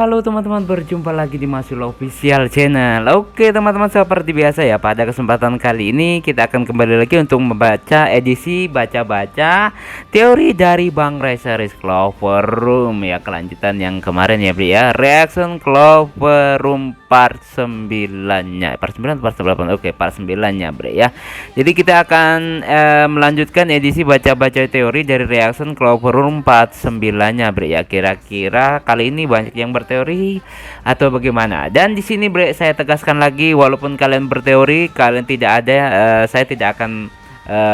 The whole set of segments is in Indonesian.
Halo teman-teman, berjumpa lagi di Masul Official Channel. Oke teman-teman, seperti biasa ya, pada kesempatan kali ini kita akan kembali lagi untuk membaca edisi baca-baca teori dari Bang Ray series Clover Room ya, kelanjutan yang kemarin ya Bri ya, reaction Clover Room part 9-nya, part 9 part 8. Oke, part 9-nya Bri ya. Jadi kita akan melanjutkan edisi baca-baca teori dari reaction Clover Room part 9-nya Bri ya. Kira-kira kali ini banyak yang berteori atau bagaimana? Dan di sini Bre, saya tegaskan lagi, walaupun kalian berteori, kalian tidak ada, saya tidak akan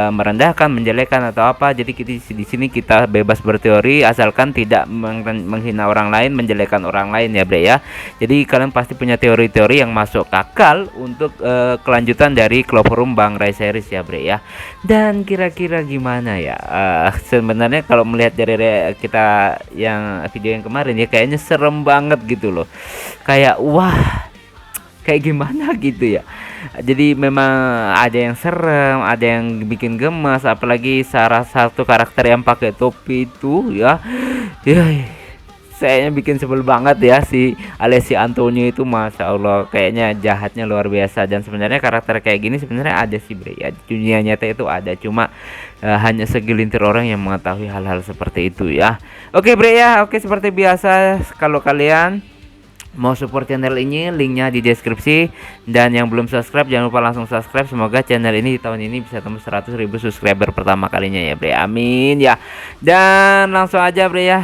merendahkan, menjelekkan atau apa. Jadi di sini kita bebas berteori asalkan tidak menghina orang lain, menjelekkan orang lain ya Bre ya. Jadi kalian pasti punya teori-teori yang masuk akal untuk kelanjutan dari Clover Room Bang Ray series ya Bre ya. Dan kira-kira gimana ya? Sebenarnya kalau melihat dari kita yang video yang kemarin ya, kayaknya serem banget gitu loh. Kayak wah, kayak gimana gitu ya. Jadi memang ada yang serem, ada yang bikin gemes, apalagi salah satu karakter yang pakai topi itu ya. Ya, saya bikin sebel banget ya si Alessi Antonio itu, masya Allah, kayaknya jahatnya luar biasa. Dan sebenarnya karakter kayak gini sebenarnya ada sih Bre ya, di dunia nyata itu ada, cuma hanya segelintir orang yang mengetahui hal-hal seperti itu ya. Oke Bre ya, oke, seperti biasa kalau kalian mau support channel ini, linknya di deskripsi. Dan yang belum subscribe, jangan lupa langsung subscribe. Semoga channel ini di tahun ini bisa tembus 100.000 subscriber pertama kalinya ya Bre, amin ya. Dan langsung aja Bre ya,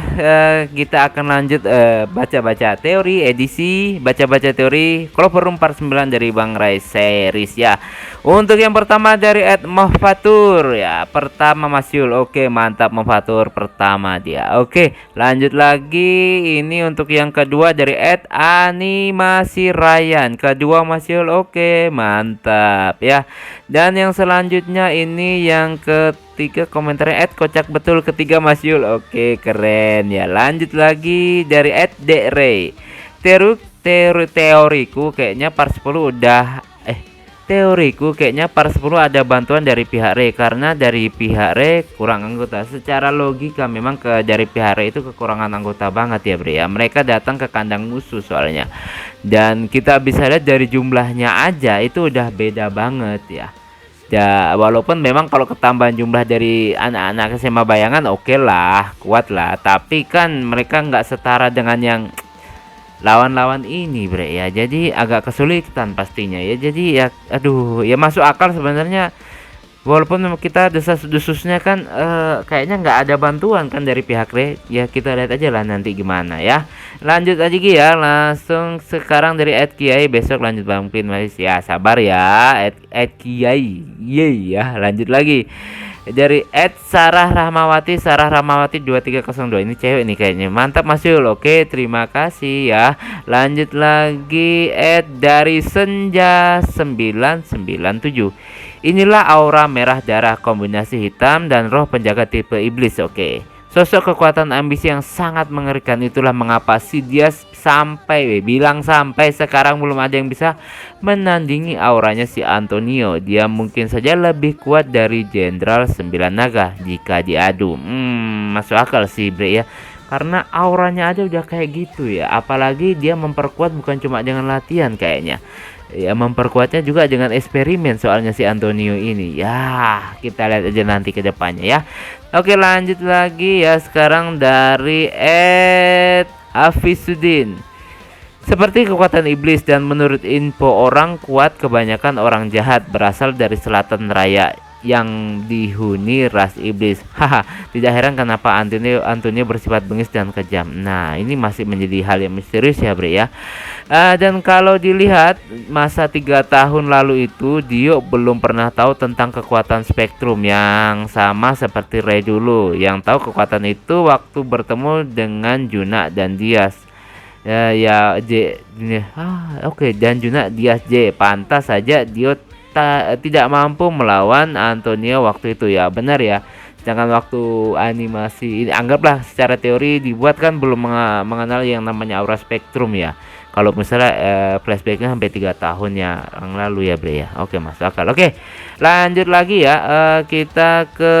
kita akan lanjut baca-baca teori, edisi baca-baca teori Clover Room part 9 dari Bang Ray series ya. Untuk yang pertama dari Ed Mohfatur ya, pertama Mas Yul. Oke, mantap Mohfatur, pertama dia. Oke, lanjut lagi. Ini untuk yang kedua dari Ed Animasi Ryan, kedua Mas Yul. Oke, mantap ya. Dan yang selanjutnya ini yang ketiga, komentarnya Ed Kocak Betul, ketiga Mas Yul. Oke, keren ya. Lanjut lagi dari Ed Dek Ray. Teoriku kayaknya part 10 udah Teoriku kayaknya part 10 ada bantuan dari pihak Ray, karena dari pihak Ray kurang anggota. Secara logika memang dari pihak Ray itu kekurangan anggota banget ya Bre ya. Mereka datang ke kandang musuh soalnya. Dan kita bisa lihat dari jumlahnya aja itu udah beda banget ya. Ya, walaupun memang kalau ketambahan jumlah dari anak-anak SMA Bayangan oke lah, kuat lah. Tapi kan mereka nggak setara dengan yang lawan-lawan ini Bre ya, jadi agak kesulitan pastinya ya. Jadi ya aduh ya, masuk akal sebenarnya, walaupun kita desas-desusnya kan kayaknya nggak ada bantuan kan dari pihak Ray ya. Kita lihat aja lah nanti gimana ya. Lanjut aja ya, langsung sekarang dari Ed Kiai. Besok lanjut Bang Pin ya, sabar ya Ed Kiai ya. Lanjut lagi dari Ed Sarah Rahmawati 2302. Ini cewek nih kayaknya, mantap Mas Yul. Oke, terima kasih ya. Lanjut lagi Ed dari Senja 997. Inilah aura merah darah kombinasi hitam dan roh penjaga tipe iblis. Oke, sosok kekuatan ambisi yang sangat mengerikan. Itulah mengapa Sidious bilang sampai sekarang belum ada yang bisa menandingi auranya si Antonio. Dia mungkin saja lebih kuat dari Jenderal 9 Naga jika diadu. Masuk akal sih Bre ya, karena auranya aja udah kayak gitu ya. Apalagi dia memperkuat bukan cuma dengan latihan kayaknya ya, memperkuatnya juga dengan eksperimen soalnya si Antonio ini ya. Kita lihat aja nanti ke depannya ya. Oke, lanjut lagi ya, sekarang dari Ed Hafisuddin. Seperti kekuatan iblis, dan menurut info orang kuat, kebanyakan orang jahat berasal dari selatan raya yang dihuni ras iblis. Haha, tidak heran kenapa Antonio bersifat bengis dan kejam. Nah, ini masih menjadi hal yang misterius ya Bre ya. Dan kalau dilihat masa 3 tahun lalu itu, Dio belum pernah tahu tentang kekuatan spektrum yang sama seperti Ray dulu. Yang tahu kekuatan itu waktu bertemu dengan Juna dan Diaz. Oke, dan Juna Diaz J. Pantas saja Dio tidak mampu melawan Antonio waktu itu ya, benar ya. Sedangkan waktu animasi ini, anggaplah secara teori dibuat kan belum mengenal yang namanya aura spektrum ya. Kalau misalnya flashbacknya sampai 3 tahun yang lalu ya Bre ya. Oke, masuk akal. Oke, lanjut lagi ya. Kita ke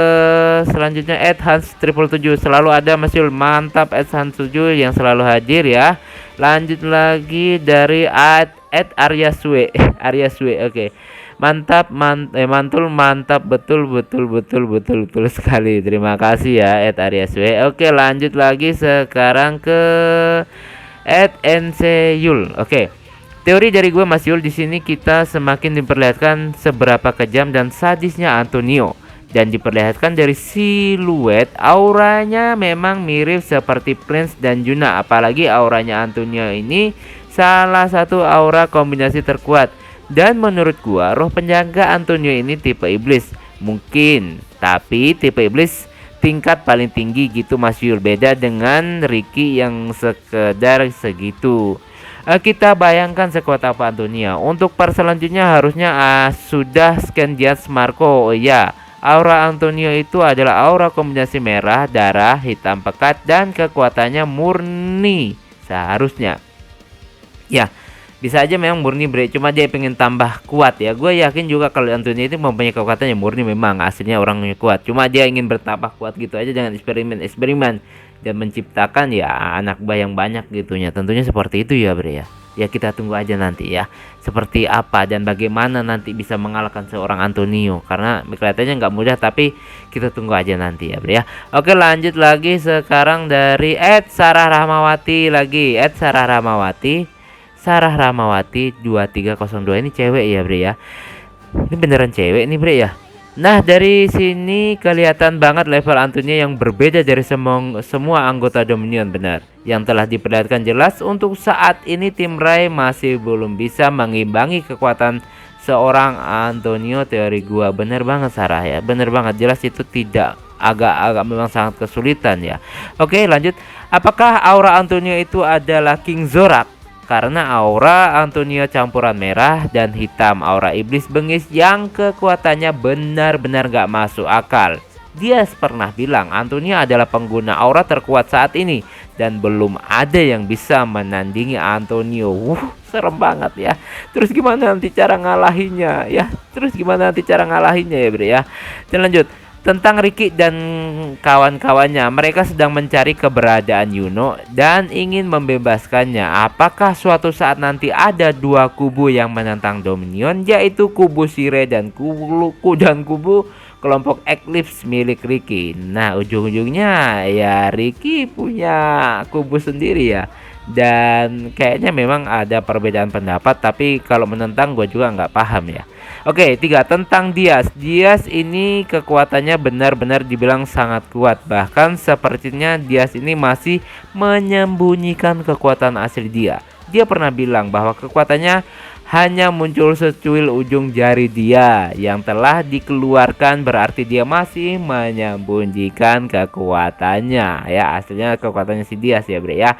selanjutnya Ed Hans 777. Selalu ada Mas Yul, mantap Ed Hans 7 yang selalu hadir ya. Lanjut lagi dari Aryaswe. Aryaswe, oke. Mantul mantap, betul betul betul betul betul sekali. Terima kasih ya Aryaswe. Oke, lanjut lagi sekarang ke @nceyul. Oke. Teori dari gue Mas Yul, di sini kita semakin diperlihatkan seberapa kejam dan sadisnya Antonio, dan diperlihatkan dari siluet auranya memang mirip seperti Prince dan Juna. Apalagi auranya Antonio ini salah satu aura kombinasi terkuat, dan menurut gua roh penjaga Antonio ini tipe iblis mungkin, tapi tipe iblis tingkat paling tinggi gitu Mas Yul. Beda dengan Ricky yang sekedar segitu. Kita bayangkan sekuat apa Antonia. Untuk part selanjutnya harusnya sudah scan Jazz Marco. Oh iya, aura Antonio itu adalah aura kombinasi merah, darah, hitam pekat, dan kekuatannya murni seharusnya. Ya, bisa aja memang murni bre, cuma dia pengen tambah kuat ya. Gue yakin juga kalau Antonio itu mempunyai kekuatannya murni, memang aslinya orangnya kuat. Cuma dia ingin bertambah kuat gitu aja dengan eksperimen dan menciptakan ya anak buah yang banyak gitunya. Tentunya seperti itu ya bre ya. Ya kita tunggu aja nanti ya, seperti apa dan bagaimana nanti bisa mengalahkan seorang Antonio, karena kelihatannya nggak mudah, tapi kita tunggu aja nanti ya bre ya. Oke, lanjut lagi sekarang dari Sarah Rahmawati lagi. Sarah Rahmawati 2302 ini cewek ya bre ya. Ini beneran cewek nih bre ya. Nah, dari sini kelihatan banget level Antonio yang berbeda dari semua anggota Dominion, benar. Yang telah diperlihatkan jelas untuk saat ini tim Rai masih belum bisa mengimbangi kekuatan seorang Antonio. Teori gua bener banget Sarah ya, bener banget, jelas itu tidak, agak memang sangat kesulitan ya. Oke, lanjut. Apakah aura Antonio itu adalah King Zorak? Karena aura Antonio campuran merah dan hitam, aura iblis bengis yang kekuatannya benar-benar gak masuk akal. Dia pernah bilang Antonio adalah pengguna aura terkuat saat ini, dan belum ada yang bisa menandingi Antonio. Serem banget ya. Terus gimana nanti cara ngalahinnya ya? Ya bre ya. Dan lanjut. Tentang Ricky dan kawan-kawannya, mereka sedang mencari keberadaan Yuno dan ingin membebaskannya. Apakah suatu saat nanti ada dua kubu yang menentang Dominion, yaitu kubu Sire dan kubu kelompok Eclipse milik Ricky? Nah, ujung-ujungnya ya Ricky punya kubu sendiri ya. Dan kayaknya memang ada perbedaan pendapat, tapi kalau menentang gue juga nggak paham ya. Oke, 3, tentang Diaz. Diaz ini kekuatannya benar-benar dibilang sangat kuat. Bahkan sepertinya Diaz ini masih menyembunyikan kekuatan asli dia. Dia pernah bilang bahwa kekuatannya hanya muncul secuil ujung jari dia yang telah dikeluarkan, berarti dia masih menyembunyikan kekuatannya ya. Aslinya kekuatannya si Diaz ya bre ya.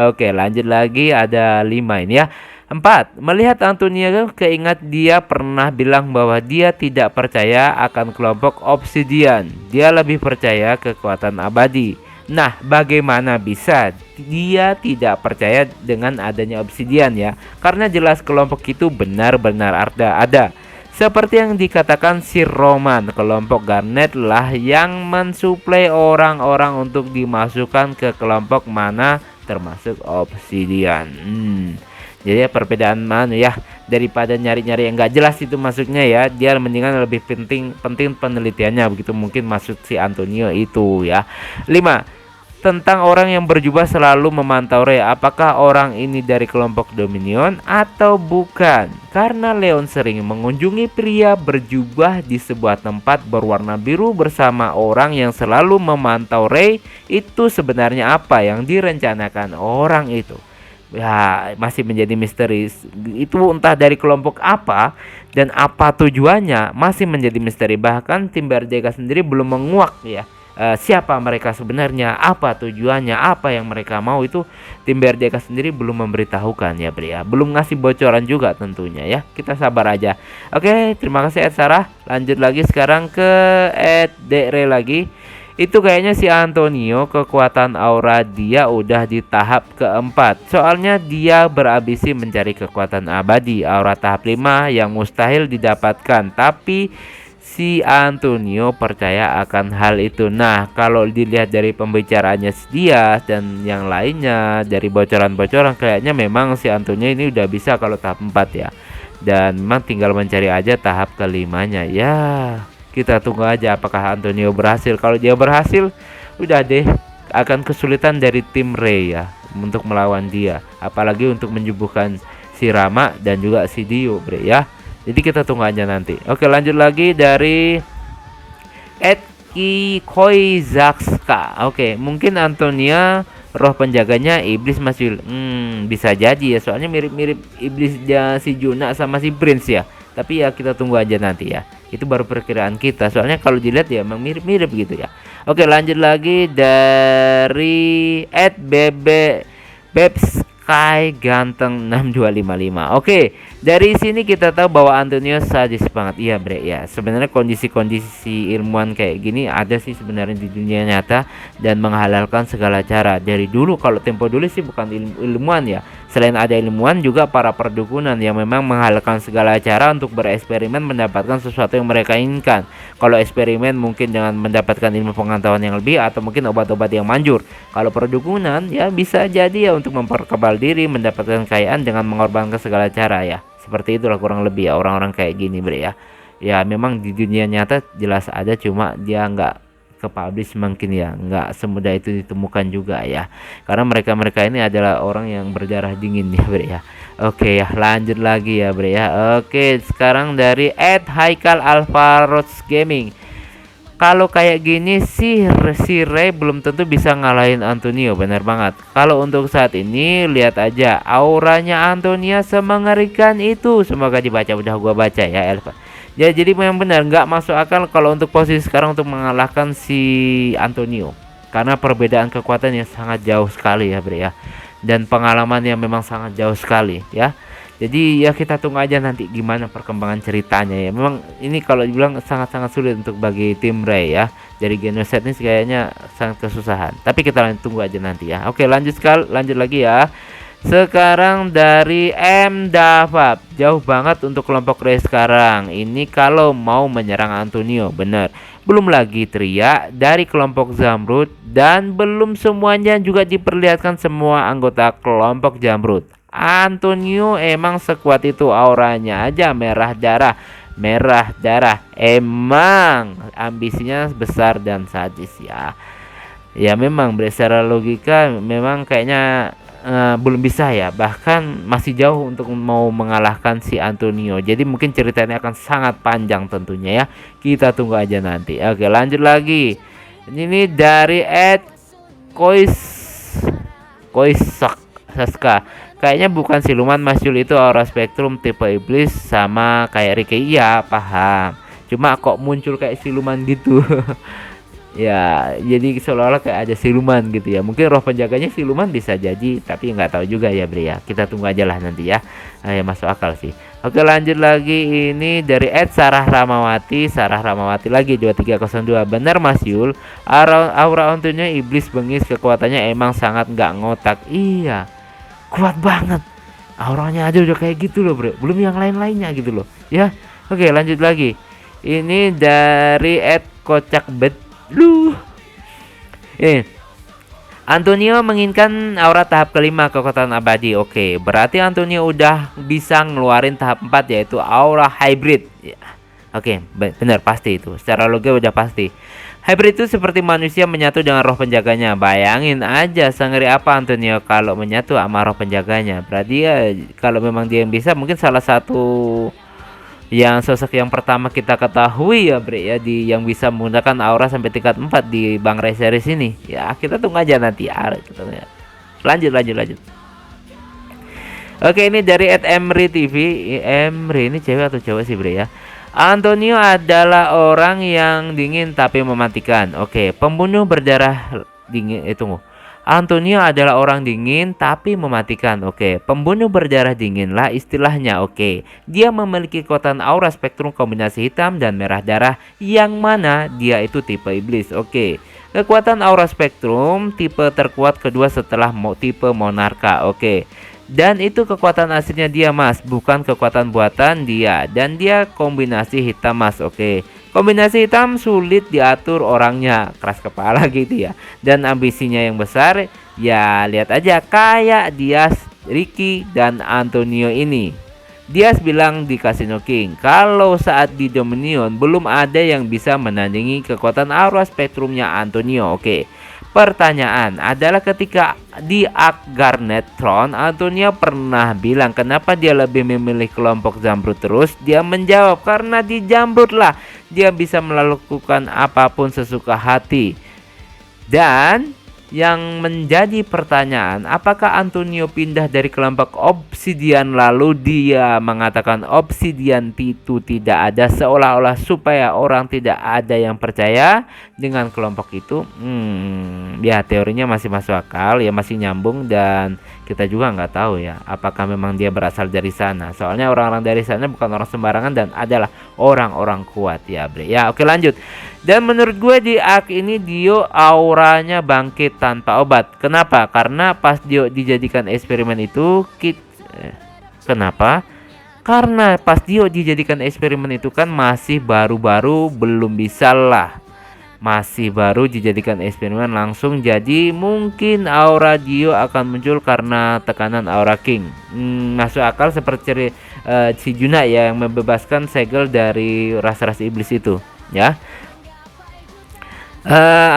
Oke, lanjut lagi, ada 5 ini ya. 4. Melihat Antonio, keingat dia pernah bilang bahwa dia tidak percaya akan kelompok Obsidian. Dia lebih percaya kekuatan abadi. Nah, bagaimana bisa dia tidak percaya dengan adanya Obsidian ya? Karena jelas kelompok itu benar-benar ada. Seperti yang dikatakan Sir Roman, kelompok Garnet lah yang mensuplai orang-orang untuk dimasukkan ke kelompok mana termasuk Obsidian. Jadi perbedaan mana ya, daripada nyari-nyari yang nggak jelas itu masuknya ya, dia mendingan lebih penting penelitiannya, begitu mungkin maksud si Antonio itu ya. 5. Tentang orang yang berjubah selalu memantau Rey. Apakah orang ini dari kelompok Dominion atau bukan? Karena Leon sering mengunjungi pria berjubah di sebuah tempat berwarna biru bersama orang yang selalu memantau Rey. Itu sebenarnya apa yang direncanakan orang itu? Ya, masih menjadi misteri. Itu entah dari kelompok apa dan apa tujuannya, masih menjadi misteri. Bahkan tim BRJK sendiri belum menguak ya, siapa mereka sebenarnya, apa tujuannya, apa yang mereka mau, itu tim BRJK sendiri belum memberitahukan ya bre ya. Belum ngasih bocoran juga tentunya ya. Kita sabar aja. Oke, terima kasih Ed Sarah. Lanjut lagi sekarang ke Ed Dre lagi. Itu kayaknya si Antonio kekuatan aura dia udah di tahap keempat. Soalnya dia berambisi mencari kekuatan abadi, aura tahap 5 yang mustahil didapatkan. Tapi si Antonio percaya akan hal itu. Nah, kalau dilihat dari pembicaraannya dia dan yang lainnya, dari bocoran-bocoran, kayaknya memang si Antonio ini udah bisa kalau tahap 4 ya. Dan memang tinggal mencari aja tahap kelimanya. Ya, kita tunggu aja apakah Antonio berhasil. Kalau dia berhasil, udah deh, akan kesulitan dari tim Ray ya untuk melawan dia. Apalagi untuk menyembuhkan si Rama dan juga si Dio, bre ya. Jadi kita tunggu aja nanti. Oke, lanjut lagi dari Edki Koizakska. Oke, mungkin Antonia roh penjaganya iblis masih bisa jadi ya, soalnya mirip-mirip iblisnya si Juna sama si Prince ya. Tapi ya kita tunggu aja nanti ya. Itu baru perkiraan kita. Soalnya kalau dilihat ya emang mirip-mirip gitu ya. Oke, lanjut lagi dari Bebs Sky Ganteng 6255. Oke, dari sini kita tahu bahwa Antonio sadis banget. Iya, bre ya. Sebenarnya kondisi-kondisi ilmuwan kayak gini ada sih sebenarnya di dunia nyata dan menghalalkan segala cara. Dari dulu kalau tempo dulu sih bukan ilmuwan ya. Selain ada ilmuwan juga para perdukunan yang memang menghalalkan segala cara untuk bereksperimen mendapatkan sesuatu yang mereka inginkan. Kalau eksperimen mungkin dengan mendapatkan ilmu pengetahuan yang lebih atau mungkin obat-obat yang manjur. Kalau perdukunan ya bisa jadi ya untuk memperkebal diri, mendapatkan kekayaan dengan mengorbankan segala cara ya. Seperti itulah kurang lebih ya orang-orang kayak gini, bre ya. Ya memang di dunia nyata jelas ada, cuma dia nggak ke publish mungkin ya, nggak semudah itu ditemukan juga ya, karena mereka ini adalah orang yang berdarah dingin ya, bre ya. Oke ya, lanjut lagi ya, bre ya. Oke, sekarang dari Haikal Alvarots Gaming. Kalau kayak gini sih si Ray belum tentu bisa ngalahin Antonio, benar banget. Kalau untuk saat ini lihat aja auranya Antonio semengerikan itu. Semoga dibaca, udah gua baca ya, Elva. Ya, jadi memang benar nggak masuk akal kalau untuk posisi sekarang untuk mengalahkan si Antonio, karena perbedaan kekuatan yang sangat jauh sekali ya, bre ya, dan pengalaman yang memang sangat jauh sekali ya. Jadi ya kita tunggu aja nanti gimana perkembangan ceritanya ya. Memang ini kalau dibilang sangat-sangat sulit untuk bagi tim Ray ya. Dari Genoset ini kayaknya sangat kesusahan. Tapi kita tunggu aja nanti ya. Oke, lanjut lagi ya. Sekarang dari M Davab. Jauh banget untuk kelompok Ray sekarang. Ini kalau mau menyerang Antonio, bener. Belum lagi Tria dari kelompok Zamrud, dan belum semuanya juga diperlihatkan semua anggota kelompok Zamrud. Antonio emang sekuat itu, auranya aja merah darah, emang ambisinya besar dan sadis ya. Ya memang secara logika memang kayaknya belum bisa ya, bahkan masih jauh untuk mau mengalahkan si Antonio. Jadi mungkin ceritanya akan sangat panjang tentunya ya, kita tunggu aja nanti. Oke, lanjut lagi. Ini dari Saska. Kayaknya bukan siluman Masyul itu aura spektrum tipe iblis sama kayak Ricky. Iya, paham. Cuma kok muncul kayak siluman gitu. Ya, jadi seolah-olah kayak ada siluman gitu ya. Mungkin roh penjaganya siluman bisa jadi, tapi nggak tahu juga ya, bre ya. Kita tunggu aja lah nanti ya. Ya masuk akal sih. Oke, lanjut lagi. Ini dari Sarah Ramawati lagi 2302. Benar Mas Yul, aura Antonio iblis bengis, kekuatannya emang sangat nggak ngotak. Iya, kuat banget, auranya aja udah kayak gitu loh, bro, belum yang lain-lainnya gitu loh ya. Oke, lanjut lagi. Ini dari Kocak lu. Antonio menginginkan aura tahap kelima, kekuatan abadi. Oke, berarti Antonio udah bisa ngeluarin tahap 4 yaitu aura hybrid ya. Oke, benar, pasti itu secara logika udah pasti. Hybrid itu seperti manusia menyatu dengan roh penjaganya. Bayangin aja sengeri apa Antonio kalau menyatu sama roh penjaganya. Berarti ya kalau memang dia yang bisa, mungkin salah satu yang sosok yang pertama kita ketahui ya, bre ya, di yang bisa menggunakan aura sampai tingkat 4 di Bang Ray series ini. Ya kita tunggu aja nanti ya. Lanjut. Oke, ini dari @Emri TV. Emri ini cewek atau cowok sih, bre ya? Antonio adalah orang yang dingin tapi mematikan. Oke, pembunuh berdarah dingin. Tunggu. Antonio adalah orang dingin tapi mematikan. Oke, pembunuh berdarah dingin lah istilahnya. Oke, dia memiliki kekuatan aura spektrum kombinasi hitam dan merah darah, yang mana dia itu tipe iblis. Oke, kekuatan aura spektrum tipe terkuat kedua setelah tipe monarka. Oke, dan itu kekuatan aslinya dia, Mas, bukan kekuatan buatan dia. Dan dia kombinasi hitam, Mas. Oke, Kombinasi hitam sulit diatur orangnya, keras kepala gitu ya. Dan ambisinya yang besar, ya lihat aja kayak Diaz, Ricky, dan Antonio ini. Diaz bilang di Casino King, kalau saat di Dominion belum ada yang bisa menandingi kekuatan aura spektrumnya Antonio. Oke. Pertanyaan adalah ketika di Ark Garnet Throne, Antonio pernah bilang kenapa dia lebih memilih kelompok Zamrud terus. Dia menjawab karena di Zamrud lah dia bisa melakukan apapun sesuka hati. Dan yang menjadi pertanyaan, apakah Antonio pindah dari kelompok Obsidian lalu dia mengatakan Obsidian itu tidak ada seolah-olah supaya orang tidak ada yang percaya dengan kelompok itu? Ya teorinya masih masuk akal, ya masih nyambung, dan kita juga nggak tahu ya apakah memang dia berasal dari sana. Soalnya orang-orang dari sana bukan orang sembarangan dan adalah orang-orang kuat ya, Bre. Ya oke, lanjut. Dan menurut gue di Ark ini Dio auranya bangkit tanpa obat. Kenapa? Karena pas Dio dijadikan eksperimen itu kenapa? Karena pas Dio dijadikan eksperimen itu kan masih baru-baru, belum bisa lah. Masih baru dijadikan eksperimen langsung, jadi mungkin aura Dio akan muncul karena tekanan aura King. Masuk akal seperti si Juna ya yang membebaskan segel dari ras-ras iblis itu ya.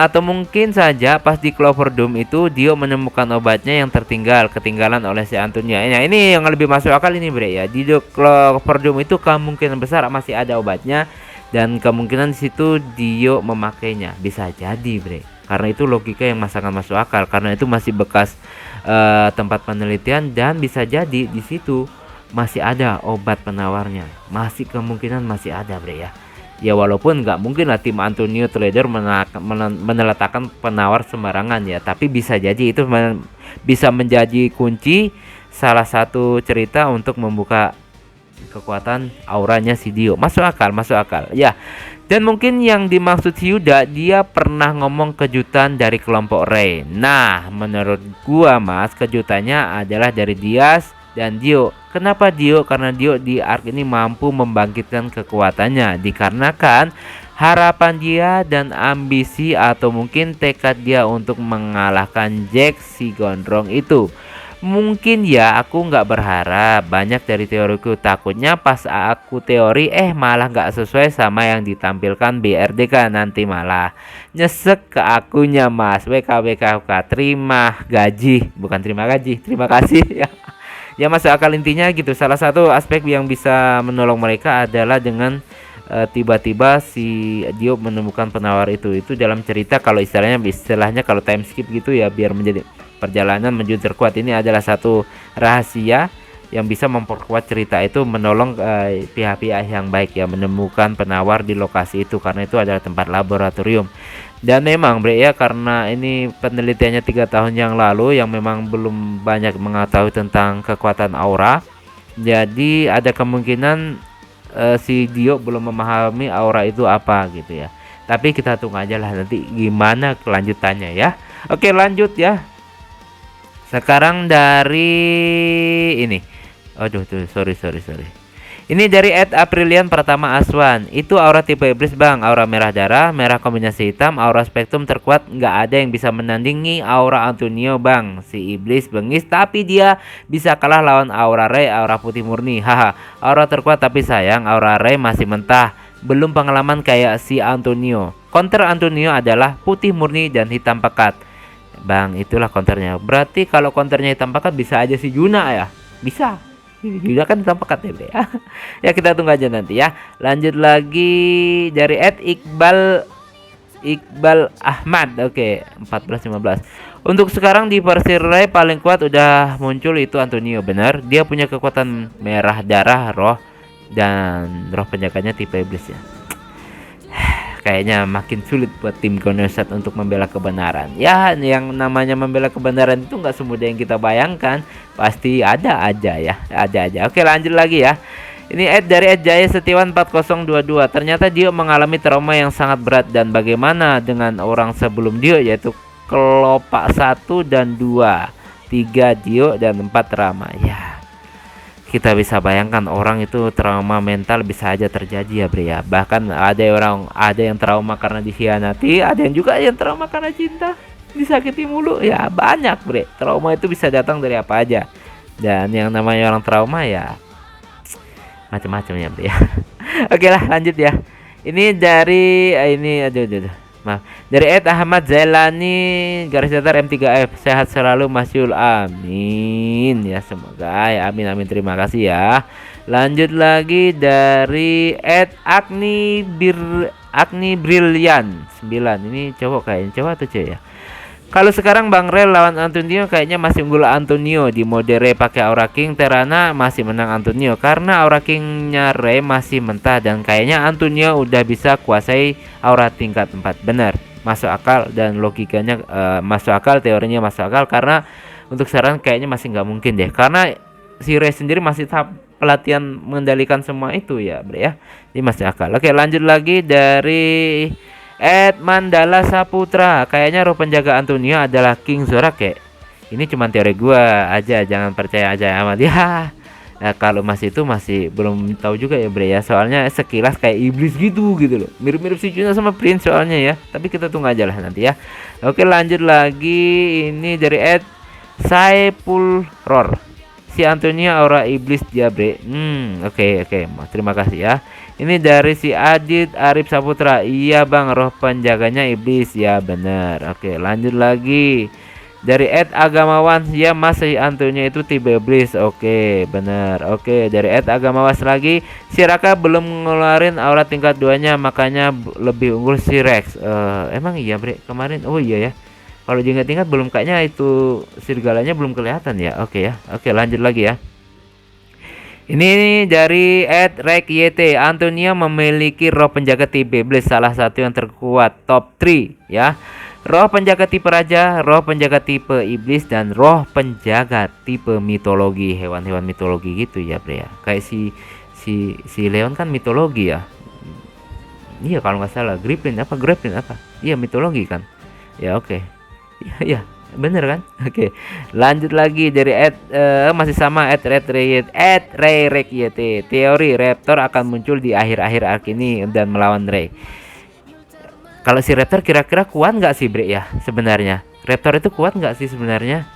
Atau mungkin saja pas di Clover Dome itu Dio menemukan obatnya yang ketinggalan oleh si Antonio. Nah ini yang lebih masuk akal ini, Bre ya. Di Clover Dome itu kemungkinan besar masih ada obatnya, dan kemungkinan di situ Dio memakainya. Bisa jadi, Bre. Karena itu logika yang sangat masuk akal, karena itu masih bekas tempat penelitian, dan bisa jadi di situ masih ada obat penawarnya. Masih kemungkinan masih ada, Bre ya. Ya walaupun nggak mungkin lah tim Antonio Trader meneletakkan penawar sembarangan ya, tapi bisa jadi itu bisa menjadi kunci salah satu cerita untuk membuka kekuatan auranya si Dio. Masuk akal ya. Dan mungkin yang dimaksud Hyuda, dia pernah ngomong kejutan dari kelompok Rey. Nah menurut gua mas, kejutannya adalah dari Diaz dan Dio. Kenapa Dio? Karena Dio di Ark ini mampu membangkitkan kekuatannya dikarenakan harapan dia dan ambisi atau mungkin tekad dia untuk mengalahkan Jack si gondrong itu. Mungkin ya aku nggak berharap banyak dari teoriku, takutnya pas aku teori malah nggak sesuai sama yang ditampilkan BRDK, nanti malah nyesek ke akunya mas. WKWKK terima gaji, bukan terima gaji, terima kasih ya. Ya masuk akal intinya gitu. Salah satu aspek yang bisa menolong mereka adalah dengan tiba-tiba si Dio menemukan penawar itu dalam cerita. Kalau istilahnya kalau time skip gitu ya, biar menjadi perjalanan menuju terkuat. Ini adalah satu rahasia yang bisa memperkuat cerita itu, menolong pihak-pihak yang baik ya menemukan penawar di lokasi itu, karena itu adalah tempat laboratorium. Dan memang, Bre ya, karena ini penelitiannya 3 tahun yang lalu yang memang belum banyak mengetahui tentang kekuatan aura, jadi ada kemungkinan si Dio belum memahami aura itu apa gitu ya. Tapi kita tunggu aja lah nanti gimana kelanjutannya ya. Oke lanjut ya. Sekarang dari ini, aduh tuh sorry. Ini dari Ed Aprilian pertama Aswan. Itu aura tipe iblis bang, aura merah darah, merah kombinasi hitam, aura spektrum terkuat. Nggak ada yang bisa menandingi aura Antonio bang. Si iblis bengis tapi dia bisa kalah lawan aura Rey, aura putih murni. Haha, aura terkuat tapi sayang aura Rey masih mentah, belum pengalaman kayak si Antonio. Counter Antonio adalah putih murni dan hitam pekat. Bang, itulah counternya. Berarti kalau counternya hitam pekat bisa aja si Juna ya? Bisa. Juga kan hitam pekat ya. Ya kita tunggu aja nanti ya. Lanjut lagi dari Ed Iqbal Ahmad. Oke, 14-15. Untuk sekarang di versi Rey paling kuat udah muncul itu Antonio, benar. Dia punya kekuatan merah darah, roh, dan roh penjaganya tipe iblis ya. Kayaknya makin sulit buat tim Gonosat untuk membela kebenaran. Ya, yang namanya membela kebenaran itu nggak semudah yang kita bayangkan. Pasti ada aja ya, ada aja. Oke, lanjut lagi ya. Ini dari Ed Jaya Setiawan 4022. Ternyata Dio mengalami trauma yang sangat berat, dan bagaimana dengan orang sebelum Dio, yaitu Kelopak 1 dan 2, 3 Dio dan 4 Rama. Ya. kita bisa bayangkan orang itu trauma mental bisa aja terjadi ya bre ya. Bahkan ada yang trauma karena dikhianati, ada yang juga yang trauma karena cinta, disakiti mulu ya, banyak bre. Trauma itu bisa datang dari apa aja, dan yang namanya orang trauma ya macam-macam ya bre ya. Oke lah, lanjut ya. Ini dari ini aduh. Maaf. Dari Ed Ahmad Zailani garis datar M3F. Sehat selalu Mas Yul. Amin. Ya semoga ya. Amin. Terima kasih ya. Lanjut lagi dari Ed Agni Brilian 9. Ini cowok kayaknya, cowok atau cewek ya? Kalau sekarang Bang Rel lawan Antonio kayaknya masih unggul Antonio. Di mode Rey pakai Aura King, Terana masih menang Antonio karena Aura Kingnya Rey masih mentah, dan kayaknya Antonio udah bisa kuasai Aura tingkat 4. Bener, masuk akal, dan logikanya masuk akal, teorinya masuk akal. Karena untuk sekarang kayaknya masih nggak mungkin deh, karena si Rey sendiri masih tahap pelatihan mengendalikan semua itu ya bre ya. Ini masih akal. Oke, lanjut lagi dari Ed Mandala Saputra. Kayaknya roh penjaga Antonio adalah King Zorak ya. Ini cuma teori gua aja, jangan percaya aja sama dia. Nah, kalau Mas itu masih belum tahu juga ya bre ya. Soalnya sekilas kayak iblis gitu loh. Mirip-mirip si Juna sama Prince soalnya ya. Tapi kita tunggu aja lah nanti ya. Oke, lanjut lagi. Ini dari Ed Saipul Ror. Si Antonio aura iblis dia bre. Oke. Terima kasih ya. Ini dari si Adit Arif Saputra. Iya bang, roh penjaganya iblis. Ya benar. Oke, lanjut lagi. Dari Ed Agamawan. Ya mas, si Antonio itu tipe iblis. Oke, benar. Oke, dari Ed Agamawas lagi. Si Raka belum ngeluarin aura tingkat 2-nya, makanya lebih unggul si Rex. Emang iya bre, kemarin. Oh iya ya. Kalau diingat-ingat belum, kayaknya itu sergalanya belum kelihatan ya. Oke ya. Oke, lanjut lagi ya. Ini dari Ed Rek YT. Antonio memiliki roh penjaga tipe iblis, salah satu yang terkuat, top 3 ya. Roh penjaga tipe raja, roh penjaga tipe iblis, dan roh penjaga tipe mitologi, hewan-hewan mitologi gitu ya bre ya. Kayak si Leon kan mitologi ya. Iya kalau nggak salah. Griffin apa? Iya mitologi kan. Ya oke. Ya bener kan. Oke, lanjut lagi dari masih sama Ray YT. Teori Raptor akan muncul di akhir-akhir arc ini dan melawan Rey. Kalau si Raptor kira-kira kuat nggak sih bre ya? Sebenarnya Raptor itu kuat nggak sih sebenarnya?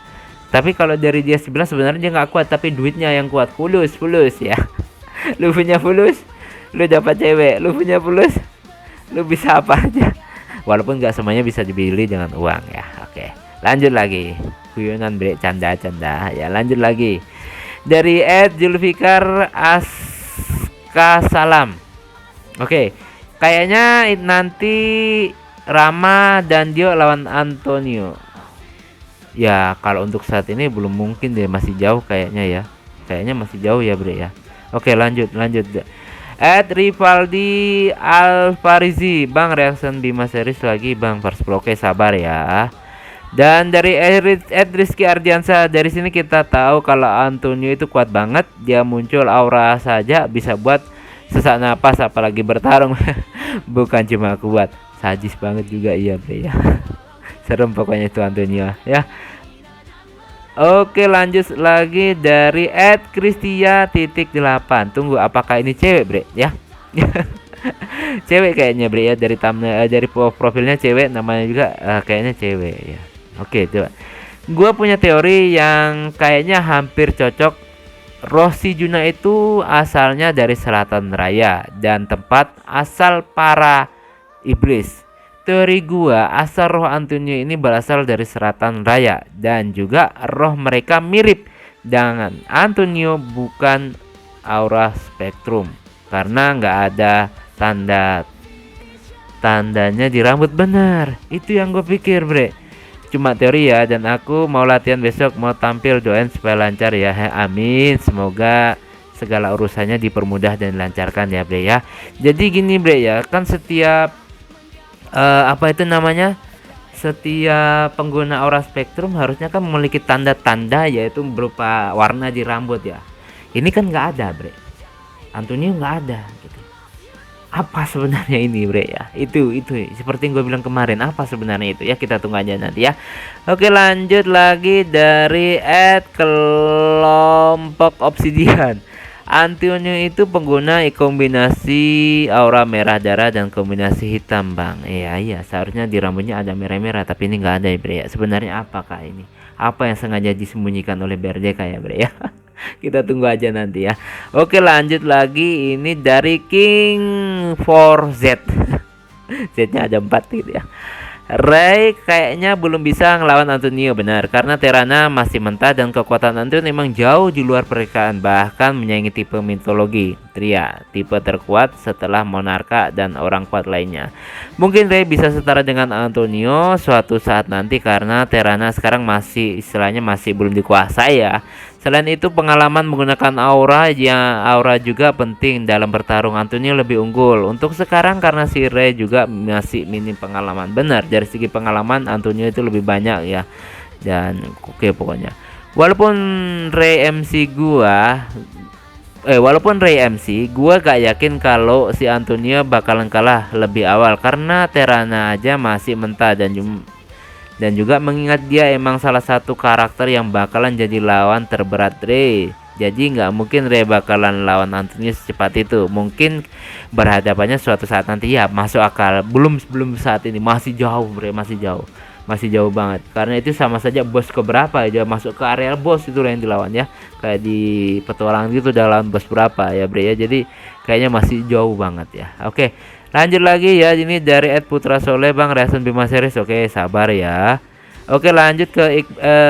Tapi kalau dari dia sebelah sebenarnya dia nggak kuat, tapi duitnya yang kuat. Fulus ya. Lu punya fulus, lu dapat cewek. Lu punya fulus, lu bisa apa aja. Walaupun nggak semuanya bisa dibeli dengan uang ya. Oke, lanjut lagi. Guyonan bre, canda ya. Lanjut lagi dari Ed Julfikar Aska Salam. Oke, kayaknya nanti Rama dan Dio lawan Antonio. Ya kalau untuk saat ini belum mungkin deh, masih jauh kayaknya ya. Kayaknya masih jauh ya bre ya. Oke, lanjut. Ed Rivaldi Alfarizi. Bang, reaction Bima series lagi bang, first block. Oke, sabar ya. Dan dari Ed Rizky Ardiansa. Dari sini kita tahu kalau Antonio itu kuat banget. Dia muncul aura saja bisa buat sesak napas, apalagi bertarung. Bukan cuma kuat, sadis banget juga iya bre ya. Serem pokoknya itu Antonio ya. Oke, lanjut lagi dari @kristia.8. Tunggu, apakah ini cewek bre ya? Cewek kayaknya bre ya, dari thumbnail, dari profilnya cewek, namanya juga kayaknya cewek ya. Oke, coba. Gua punya teori yang kayaknya hampir cocok. Roh si Juna itu asalnya dari Selatan Raya dan tempat asal para iblis. Teori gua, asal roh Antonio ini berasal dari Selatan Raya dan juga roh mereka mirip dengan Antonio, bukan aura spektrum, karena nggak ada tandanya di rambut. Benar, itu yang gue pikir bre. Cuma teori ya, dan aku mau latihan besok, mau tampil, doain supaya lancar ya. Amin, semoga segala urusannya dipermudah dan dilancarkan ya bre ya. Jadi gini bre ya, kan setiap apa itu namanya, setiap pengguna aura spektrum harusnya kan memiliki tanda-tanda, yaitu berupa warna di rambut ya. Ini kan nggak ada bre, Antonio nggak ada gitu. Apa sebenarnya ini bre ya? Itu seperti yang gue bilang kemarin, apa sebenarnya itu ya, kita tunggu aja nanti ya. Oke, lanjut lagi dari kelompok obsidian. Antonio itu pengguna kombinasi aura merah darah dan kombinasi hitam bang. Iya seharusnya di rambutnya ada merah-merah, tapi ini nggak ada ya bre ya. Sebenarnya apakah ini? Apa yang sengaja disembunyikan oleh BRDK ya bre ya? Kita tunggu aja nanti ya. Oke, lanjut lagi, ini dari King 4Z. Z-nya ada 4 gitu ya. Ray kayaknya belum bisa ngelawan Antonio, benar, karena Terana masih mentah dan kekuatan Antonio memang jauh di luar perkiraan, bahkan menyaingi tipe mitologi Tria, tipe terkuat setelah Monarka dan orang kuat lainnya. Mungkin Ray bisa setara dengan Antonio suatu saat nanti karena Terana sekarang masih istilahnya masih belum dikuasai ya. Selain itu pengalaman menggunakan aura juga penting dalam bertarung. Antonio lebih unggul untuk sekarang karena si Ray juga masih minim pengalaman. Benar, dari segi pengalaman Antonio itu lebih banyak ya. Dan oke pokoknya. Walaupun Ray MC, gua gak yakin kalau si Antonio bakalan kalah lebih awal karena Terana aja masih mentah dan juga mengingat dia emang salah satu karakter yang bakalan jadi lawan terberat Ray. Jadi nggak mungkin Ray bakalan lawan Antonio secepat itu. Mungkin berhadapannya suatu saat nanti ya, masuk akal. Belum saat ini, masih jauh Ray, masih jauh banget. Karena itu sama saja bos keberapa ya, masuk ke area bos itu yang dilawan ya. Kayak di petualangan gitu udah lawan bos berapa ya Bre ya. Jadi kayaknya masih jauh banget ya. Oke, lanjut lagi ya, ini dari Ed Putra Soleh bang, Reason Bima Series. Oke, sabar ya. Oke, lanjut ke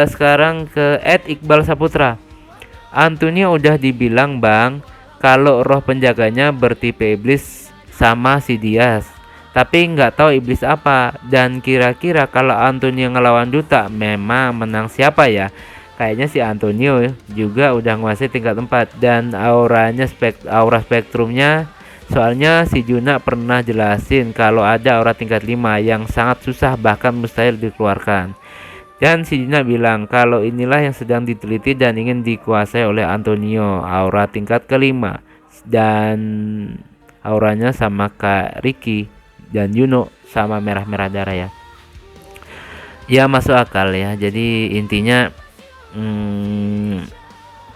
sekarang ke Ed Iqbal Saputra. Antonio udah dibilang bang kalau roh penjaganya bertipe iblis sama si Dias, tapi nggak tahu iblis apa. Dan kira-kira kalau Antonio ngelawan Duta memang menang siapa ya? Kayaknya si Antonio juga udah nguasai tingkat 4 dan aura spektrumnya. Soalnya si Juna pernah jelasin kalau ada aura tingkat 5 yang sangat susah bahkan mustahil dikeluarkan. Dan si Juna bilang kalau inilah yang sedang diteliti dan ingin dikuasai oleh Antonio, aura tingkat kelima. Dan auranya sama Kak Ricky dan Yuno sama merah-merah darah ya. Ya masuk akal ya. Jadi intinya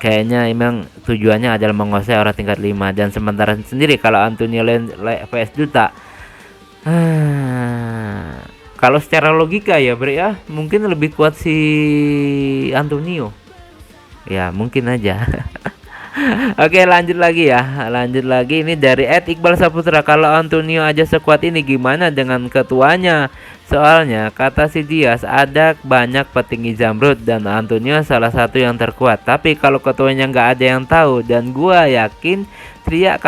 kayaknya emang tujuannya adalah menguasai aura tingkat 5. Dan sementara sendiri kalau Antonio vs Duta, kalau secara logika ya Bre ya, mungkin lebih kuat si Antonio. Ya mungkin aja. Oke, lanjut lagi ya. Lanjut lagi, ini dari Ed Iqbal Saputra. Kalau Antonio aja sekuat ini, gimana dengan ketuanya? Soalnya kata si Dias ada banyak petinggi Zamrud dan Antonio salah satu yang terkuat. Tapi kalau ketuanya nggak ada yang tahu, dan gua yakin Tria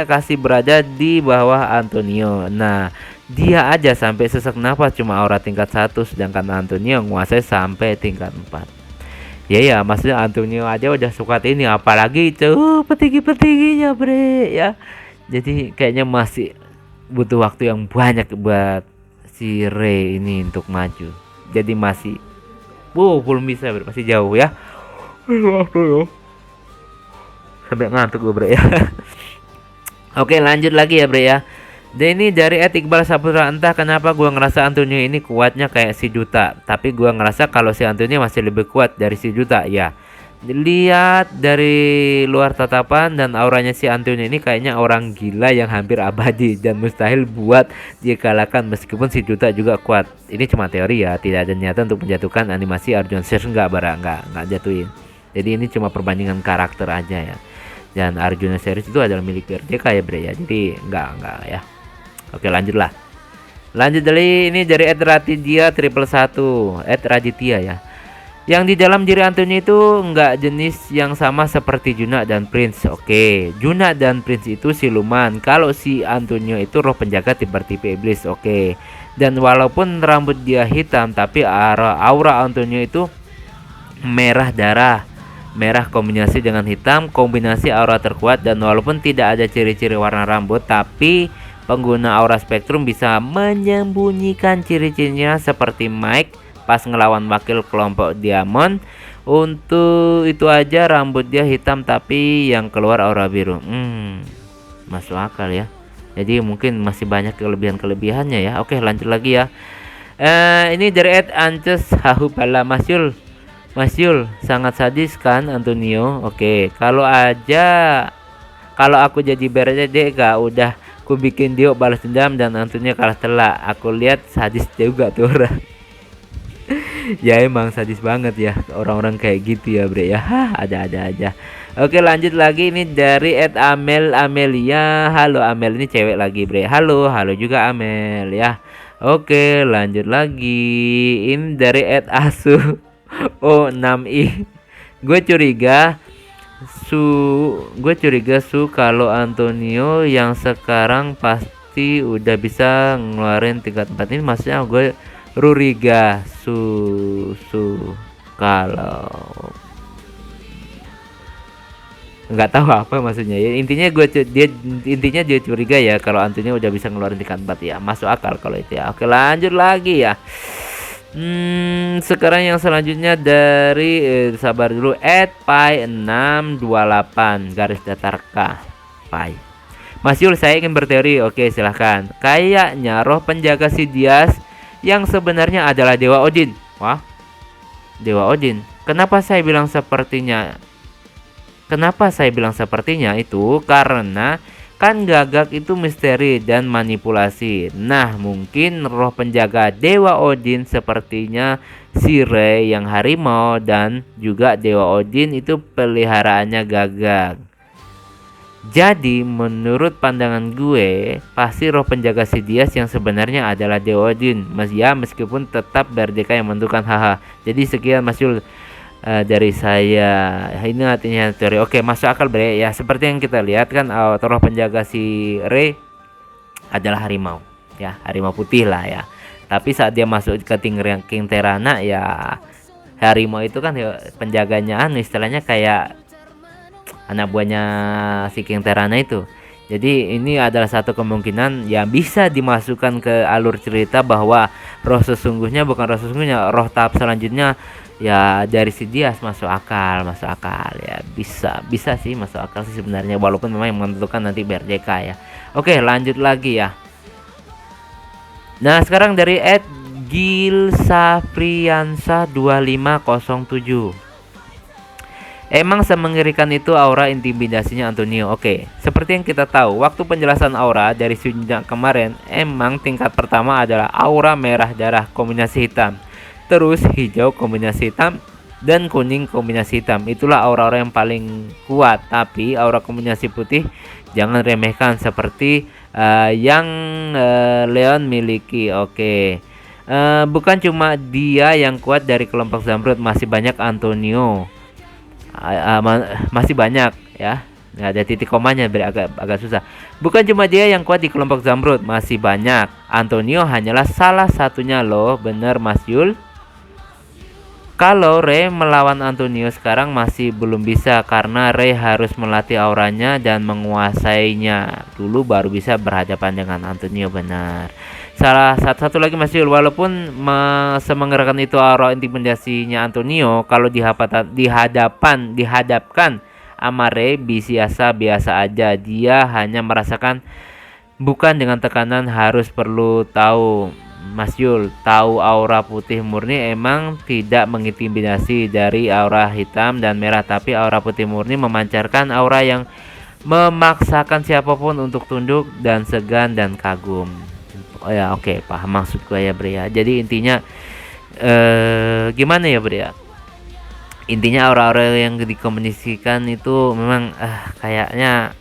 kasih berada di bawah Antonio. Nah, dia aja sampai sesak nafas cuma aura tingkat 1, sedangkan Antonio nguasai sampai tingkat 4. Ya maksudnya Antonio aja udah suka ini, apalagi itu petinggi-petingginya Bre ya. Jadi kayaknya masih butuh waktu yang banyak buat si Ray ini untuk maju. Jadi masih belum bisa Bre, masih jauh ya. Sampai ngantuk gue Bre ya. Oke, lanjut lagi ya Bre ya. Dan ini dari Iqbal Saputra, entah kenapa gue ngerasa Antonio ini kuatnya kayak si Duta, tapi gue ngerasa kalau si Antonio masih lebih kuat dari si Duta ya. Lihat dari luar tatapan dan auranya si Antonio ini kayaknya orang gila yang hampir abadi dan mustahil buat dikalahkan meskipun si Duta juga kuat. Ini cuma teori ya, tidak ada niatan untuk menjatuhkan animasi Arjun Series, nggak jatuhin. Jadi ini cuma perbandingan karakter aja ya. Dan Arjuna Series itu adalah milik BRDK ya Bre ya. Jadi enggak ya. Oke, lanjut dari ini dari Ed Raditya 111 Ed Raditya ya. Yang di dalam diri Antonio itu enggak jenis yang sama seperti Juna dan Prince. Oke, Juna dan Prince itu siluman. Kalau si Antonio itu roh penjaga tipe iblis. Oke. Dan walaupun rambut dia hitam, tapi aura Antonio itu merah darah. Merah kombinasi dengan hitam, kombinasi aura terkuat. Dan walaupun tidak ada ciri-ciri warna rambut, tapi pengguna aura spektrum bisa menyembunyikan ciri-cirinya seperti Mike pas ngelawan wakil kelompok Diamond. Untuk itu aja rambut dia hitam tapi yang keluar aura biru. Masuk akal ya. Jadi mungkin masih banyak kelebihan-kelebihannya ya. Oke, lanjut lagi ya. Ini dari Ed Ances Hahupala. Mas Yul sangat sadis kan Antonio. Oke, kalau aku jadi BRJK udah ku bikin Dio balas dendam dan Antonio kalah telak. Aku lihat sadis juga tuh orang. Ya emang sadis banget ya orang-orang kayak gitu ya bre ya. Ada-ada aja. Oke, lanjut lagi ini dari Ed Amelia. Halo Amel, ini cewek lagi bre. Halo juga Amel ya. Oke, lanjut lagi. Ini dari Ed Asu. Oh 6i. Gue curiga Su gue curiga kalau Antonio yang sekarang pasti udah bisa ngeluarin tingkat 4 ini, maksudnya gue Ruriga kalau nggak tahu apa maksudnya ya, intinya dia curiga ya kalau Antonio udah bisa ngeluarin tingkat 4 ya, masuk akal kalau itu ya. Oke, lanjut lagi ya. Sekarang yang selanjutnya dari sabar dulu, @pi628 garis datar K pi. Mas Yul, saya ingin berteori. Oke, silahkan. Kayaknya roh penjaga Sidious yang sebenarnya adalah Dewa Odin. Wah, Dewa Odin. Kenapa saya bilang sepertinya itu karena kan Gagak itu misteri dan manipulasi. Nah, mungkin roh penjaga Dewa Odin sepertinya si Rey yang harimau, dan juga Dewa Odin itu peliharaannya Gagak. Jadi menurut pandangan gue, pasti roh penjaga Sidious yang sebenarnya adalah Dewa Odin. Meskipun tetap BRJK yang menentukan. Haha. Jadi sekian Mas Yul dari saya. Ini artinya teori. Oke, masuk akal bre ya. Seperti yang kita lihat kan, roh penjaga si Rey adalah harimau ya, harimau putih lah ya. Tapi saat dia masuk ke King Terana ya, harimau itu kan ya, penjaganya istilahnya kayak anak buahnya si King Terana itu. Jadi ini adalah satu kemungkinan yang bisa dimasukkan ke alur cerita bahwa roh sesungguhnya bukan roh sesungguhnya, roh tahap selanjutnya ya dari Sidious. Masuk akal ya, bisa sih, masuk akal sih sebenarnya, walaupun memang yang menentukan nanti BRJK ya. Oke, lanjut lagi ya. Nah, sekarang dari @Gilsafriansa 2507. Emang semengerikan itu aura intimidasinya Antonio. Oke, seperti yang kita tahu, waktu penjelasan aura dari Sunjang kemarin, emang tingkat pertama adalah aura merah darah kombinasi hitam, terus hijau kombinasi hitam, dan kuning kombinasi hitam. Itulah aura-aura yang paling kuat. Tapi aura kombinasi putih jangan remehkan, seperti yang Leon miliki. Oke, bukan cuma dia yang kuat dari kelompok Zamrud, masih banyak Antonio. Masih banyak ya, nggak ada titik komanya, agak susah. Bukan cuma dia yang kuat di kelompok Zamrud, masih banyak. Antonio hanyalah salah satunya loh. Bener Mas Yul. Kalau Rey melawan Antonio sekarang masih belum bisa, karena Rey harus melatih auranya dan menguasainya dulu baru bisa berhadapan dengan Antonio. Benar. Salah satu lagi Mas Yul, walaupun semengerikan itu aura intimidasinya Antonio, kalau dihadapkan sama Rey biasa aja. Dia hanya merasakan, bukan dengan tekanan. Harus perlu tahu Mas Yul, tahu aura putih murni emang tidak mengintimidasi dari aura hitam dan merah, tapi aura putih murni memancarkan aura yang memaksakan siapapun untuk tunduk dan segan dan kagum. Oh ya, oke, paham maksud gue ya bre ya. Jadi intinya gimana ya bre ya, intinya aura-aura yang dikomunikasikan itu memang kayaknya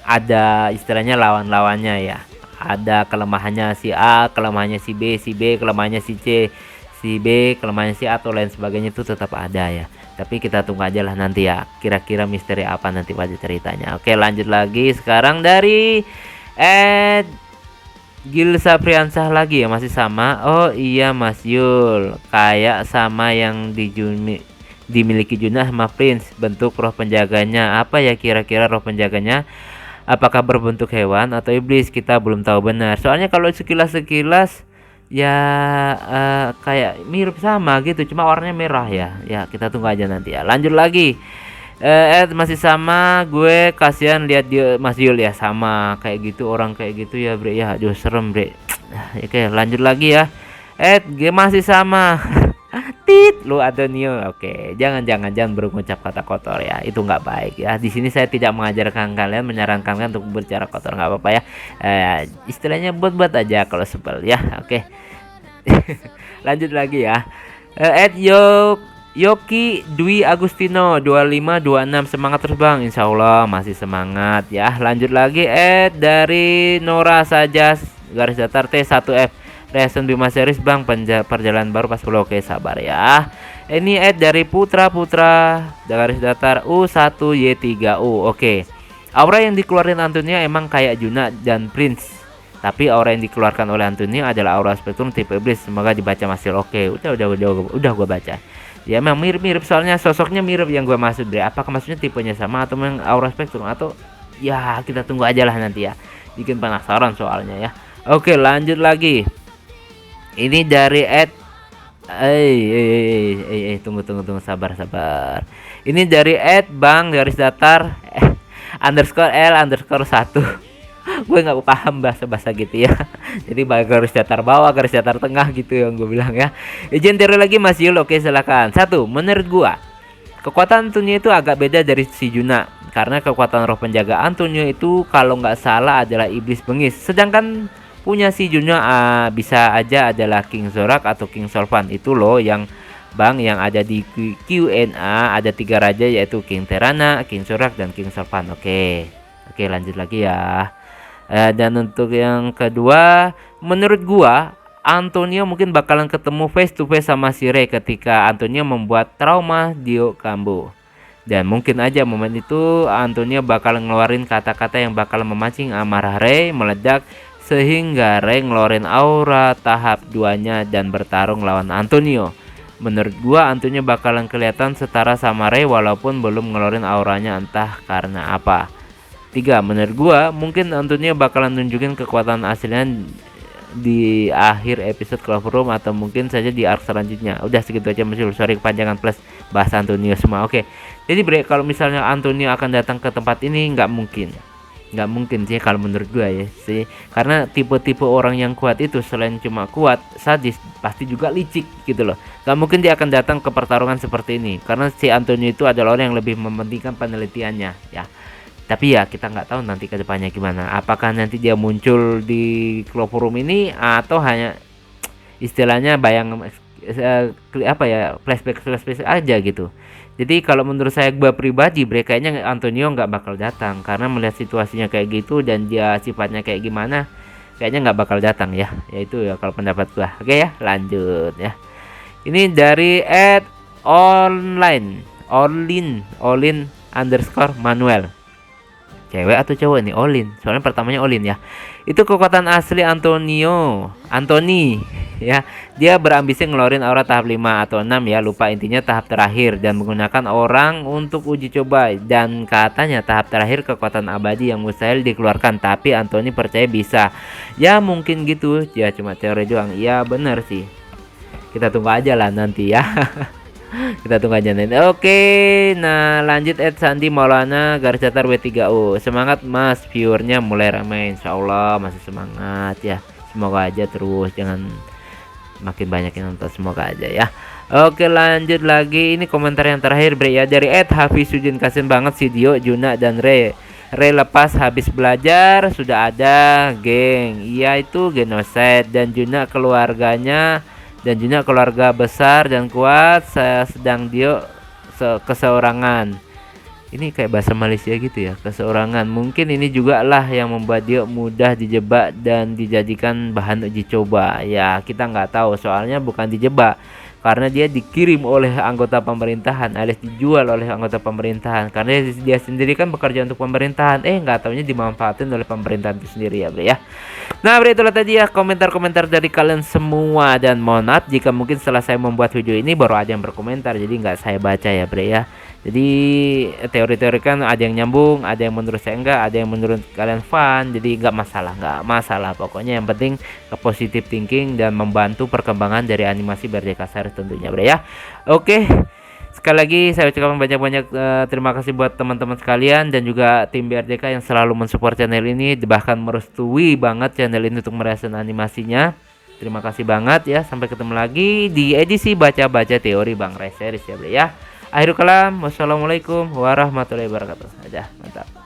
ada istilahnya lawan-lawannya ya. Ada kelemahannya si A, kelemahannya si B, kelemahannya si C, si B, kelemahannya si A, atau lain sebagainya, itu tetap ada ya. Tapi kita tunggu aja lah nanti ya, kira-kira misteri apa nanti pada ceritanya. Oke, lanjut lagi. Sekarang dari Gilsa Priansah lagi ya, masih sama. Oh iya Mas Yul, kayak sama yang dimiliki Junah sama Prince. Bentuk roh penjaganya apa ya kira-kira roh penjaganya? Apakah berbentuk hewan atau iblis? Kita belum tahu benar. Soalnya kalau sekilas ya kayak mirip sama gitu, cuma warnanya merah ya. Ya kita tunggu aja nanti ya. Lanjut lagi Masih sama, gue kasihan lihat dia Mas Yul ya, sama kayak gitu, orang kayak gitu ya bre ya, aduh serem bre. Oke lanjut lagi ya. Gue masih sama. Tit lu Antonio. Oke, jangan berucap kata kotor ya, itu nggak baik ya. Di sini saya tidak mengajarkan kalian, menyarankan kalian untuk berbicara kotor, nggak apa-apa ya. Istilahnya buat-buat aja kalau sebel ya. Oke. Lanjut lagi ya. Yoki Dwi Agustino 2526, semangat terus bang, insya Allah masih semangat ya. Lanjut lagi dari Nora saja garis datar T1F Reason Bima Series bang, perjalanan baru pas oke sabar ya. Ini dari Putra garis datar U1Y3U. Oke, aura yang dikeluarin Antonio emang kayak Juna dan Prince, tapi aura yang dikeluarkan oleh Antonio adalah aura spektrum tipe iblis. Semoga dibaca masih oke. Udah gue baca. Ya memang mirip-mirip, soalnya sosoknya mirip yang gue maksud deh. Apakah maksudnya tipenya sama atau memang aura spektrum, atau ya kita tunggu aja lah nanti ya. Bikin penasaran soalnya ya. Oke lanjut lagi. Ini dari tunggu sabar. Ini dari Bang garis datar underscore L_1. Gue nggak paham bahasa gitu ya. Jadi garis datar bawah, garis datar tengah gitu yang gue bilang ya. Izin teori lagi Mas Yul. Oke silakan. Satu, menurut gue kekuatan Antonio itu agak beda dari si Juna, karena kekuatan roh penjaga Antonio itu kalau nggak salah adalah iblis bengis, sedangkan punya si Juna bisa aja adalah King Zorak atau King Solvan. Itu loh yang Bang yang ada di Q&A, ada 3 raja yaitu King Terana, King Zorak dan King Solvan. Oke lanjut lagi ya. Dan untuk yang kedua, menurut gua Antonio mungkin bakalan ketemu face to face sama si Rey ketika Antonio membuat trauma Dio Kambo. Dan mungkin aja momen itu Antonio bakal ngeluarin kata-kata yang bakal memancing amarah Rey meledak, sehingga Rey ngeluarin aura tahap 2-nya dan bertarung lawan Antonio. Menurut gua Antonio bakalan kelihatan setara sama Rey walaupun belum ngeluarin auranya, entah karena apa. 3, menurut gua mungkin Antonio bakalan nunjukin kekuatan aslinya di akhir episode Clover Room atau mungkin saja di arc selanjutnya. Udah segitu aja Mas Yul, sorry kepanjangan plus bahas Antonio semua. Oke. Jadi kalau misalnya Antonio akan datang ke tempat ini nggak mungkin sih kalau menurut gua ya sih, karena tipe-tipe orang yang kuat itu selain cuma kuat, sadis, pasti juga licik gitu loh. Nggak mungkin dia akan datang ke pertarungan seperti ini, karena si Antonio itu adalah orang yang lebih mementingkan penelitiannya ya. Tapi ya kita nggak tahu nanti kedepannya gimana. Apakah nanti dia muncul di Clover Room ini atau hanya istilahnya flashback aja gitu. Jadi kalau menurut saya gue pribadi kayaknya Antonio nggak bakal datang, karena melihat situasinya kayak gitu dan dia sifatnya kayak gimana, kayaknya nggak bakal datang ya. Yaitu ya kalau pendapat gue. Oke ya lanjut ya. Ini dari Olin underscore Manuel. Cewek atau cowok nih? Olin, soalnya pertamanya Olin ya. Itu kekuatan asli Anthony ya. Dia berambisi ngeluarin aura tahap 5 atau 6 ya, lupa intinya tahap terakhir, dan menggunakan orang untuk uji coba. Dan katanya tahap terakhir kekuatan abadi yang mustahil dikeluarkan, tapi Anthony percaya bisa. Ya mungkin gitu ya, cuma teori doang. Ya bener sih, kita tunggu aja lah nanti ya. Kita tunggu aja nanti. Oke, nah lanjut Sandi Maulana garis datar W3U. Semangat Mas, viewernya mulai ramai, insyaallah masih semangat ya. Semoga aja terus, jangan makin banyak yang nonton, semoga aja ya. Oke lanjut lagi, ini komentar yang terakhir ya dari Hafiz Sujin. Kasian banget si Dio, Juna dan Rey lepas habis belajar sudah ada geng, yaitu genocide, dan Juna keluarga besar dan kuat, sedang Dio keseorangan. Ini kayak bahasa Malaysia gitu ya, keseorangan. Mungkin ini juga lah yang membuat Dio mudah dijebak dan dijadikan bahan uji coba. Ya kita nggak tahu, soalnya bukan dijebak, karena dia dikirim oleh anggota pemerintahan alias dijual oleh anggota pemerintahan, karena dia sendiri kan bekerja untuk pemerintahan, nggak taunya dimanfaatin oleh pemerintahan itu sendiri ya bre ya. Nah bre, itulah tadi ya komentar-komentar dari kalian semua, dan mohon maaf jika mungkin setelah saya membuat video ini baru ada yang berkomentar, jadi nggak saya baca ya bre ya. Jadi teori-teori kan ada yang nyambung, ada yang menurut saya enggak, ada yang menurut kalian fun. Jadi nggak masalah pokoknya yang penting ke positive thinking dan membantu perkembangan dari animasi Berdekai Series tentunya bre ya. Oke, Sekali lagi saya ucapkan banyak-banyak terima kasih buat teman-teman sekalian dan juga tim BRDK yang selalu mensupport channel ini, bahkan merestui banget channel ini untuk merasakan animasinya. Terima kasih banget ya. Sampai ketemu lagi di edisi baca-baca teori Bang Ray Series ya, Bre ya. Akhirul kalam, wassalamualaikum warahmatullahi wabarakatuh. Aja, mantap.